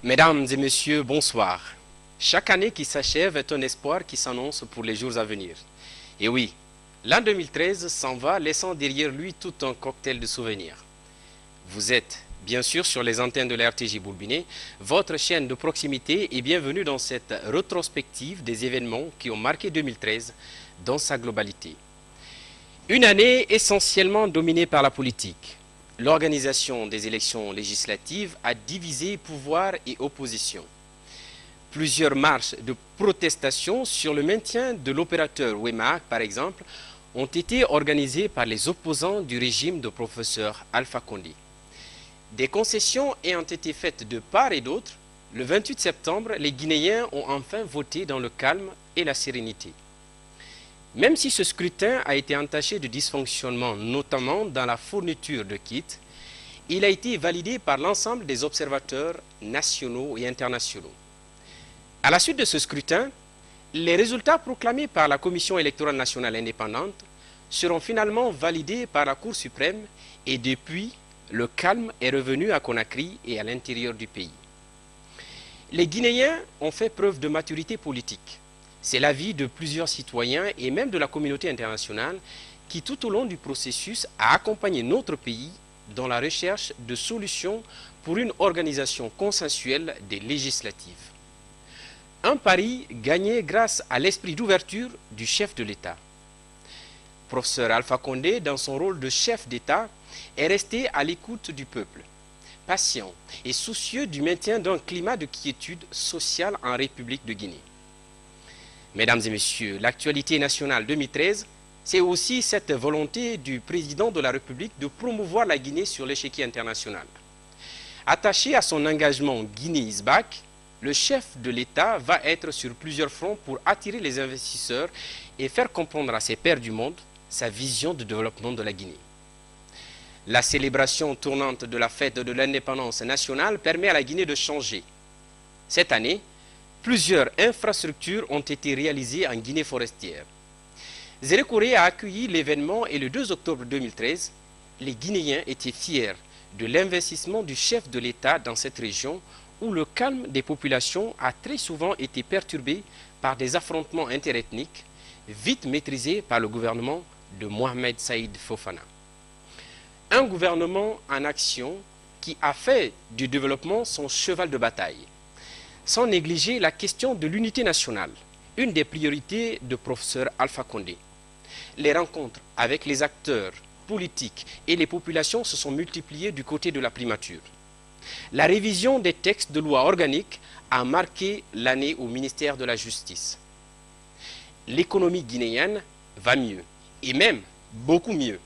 Mesdames et messieurs, bonsoir. Chaque année qui s'achève est un espoir qui s'annonce pour les jours à venir. Et oui, l'an 2013 s'en va laissant derrière lui tout un cocktail de souvenirs. Vous êtes bien sûr sur les antennes de la RTJ Boulbiné, votre chaîne de proximité, et bienvenue dans cette rétrospective des événements qui ont marqué 2013 dans sa globalité. Une année essentiellement dominée par la politique. L'organisation des élections législatives a divisé pouvoir et opposition. Plusieurs marches de protestation sur le maintien de l'opérateur Wemac, par exemple, ont été organisées par les opposants du régime de professeur Alpha Condé. Des concessions ayant été faites de part et d'autre, le 28 septembre, les Guinéens ont enfin voté dans le calme et la sérénité. Même si ce scrutin a été entaché de dysfonctionnements, notamment dans la fourniture de kits, il a été validé par l'ensemble des observateurs nationaux et internationaux. À la suite de ce scrutin, les résultats proclamés par la Commission électorale nationale indépendante seront finalement validés par la Cour suprême et depuis, le calme est revenu à Conakry et à l'intérieur du pays. Les Guinéens ont fait preuve de maturité politique. C'est l'avis de plusieurs citoyens et même de la communauté internationale qui, tout au long du processus, a accompagné notre pays dans la recherche de solutions pour une organisation consensuelle des législatives. Un pari gagné grâce à l'esprit d'ouverture du chef de l'État. Professeur Alpha Condé, dans son rôle de chef d'État, est resté à l'écoute du peuple, patient et soucieux du maintien d'un climat de quiétude sociale en République de Guinée. Mesdames et messieurs, l'actualité nationale 2013, c'est aussi cette volonté du président de la République de promouvoir la Guinée sur l'échiquier international. Attaché à son engagement Guinée is back, le chef de l'État va être sur plusieurs fronts pour attirer les investisseurs et faire comprendre à ses pairs du monde sa vision de développement de la Guinée. La célébration tournante de la fête de l'indépendance nationale permet à la Guinée de changer. Cette année, plusieurs infrastructures ont été réalisées en Guinée forestière. Zérekoré a accueilli l'événement et le 2 octobre 2013, les Guinéens étaient fiers de l'investissement du chef de l'État dans cette région où le calme des populations a très souvent été perturbé par des affrontements interethniques, vite maîtrisés par le gouvernement de Mohamed Saïd Fofana. Un gouvernement en action qui a fait du développement son cheval de bataille, sans négliger la question de l'unité nationale, une des priorités de professeur Alpha Condé. Les rencontres avec les acteurs politiques et les populations se sont multipliées du côté de la primature. La révision des textes de loi organique a marqué l'année au ministère de la Justice. L'économie guinéenne va mieux, et même beaucoup mieux.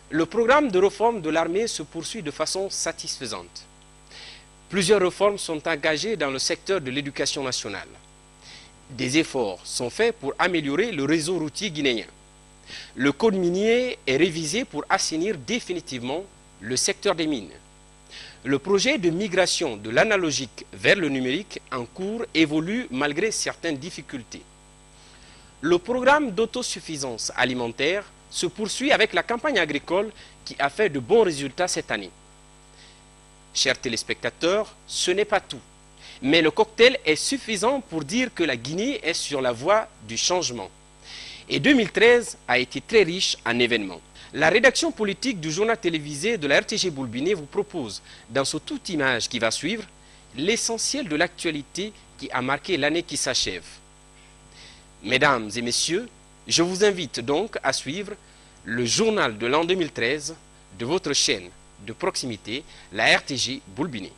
Le programme de réforme de l'armée se poursuit de façon satisfaisante. Plusieurs réformes sont engagées dans le secteur de l'éducation nationale. Des efforts sont faits pour améliorer le réseau routier guinéen. Le code minier est révisé pour assainir définitivement le secteur des mines. Le projet de migration de l'analogique vers le numérique en cours évolue malgré certaines difficultés. Le programme d'autosuffisance alimentaire se poursuit avec la campagne agricole qui a fait de bons résultats cette année. Chers téléspectateurs, ce n'est pas tout, mais le cocktail est suffisant pour dire que la Guinée est sur la voie du changement. Et 2013 a été très riche en événements. La rédaction politique du journal télévisé de la RTJ Boulbiné vous propose, dans ce tout image qui va suivre, l'essentiel de l'actualité qui a marqué l'année qui s'achève. Mesdames et messieurs, je vous invite donc à suivre le journal de l'an 2013 de votre chaîne de proximité, la RTJ Boulbiné.